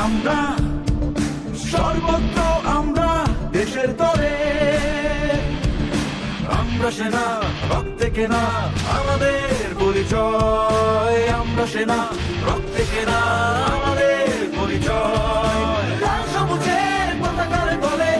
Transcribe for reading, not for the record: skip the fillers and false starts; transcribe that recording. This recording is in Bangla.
আমরা সর্বত্র, আমরা দেশের তরে। আমরা সেনা, রক্তে কেনা আমাদের পরিচয়। আমরা সেনা, রক্তে কেনা আমাদের পরিচয়। লাল সবুজের পতাকার তলে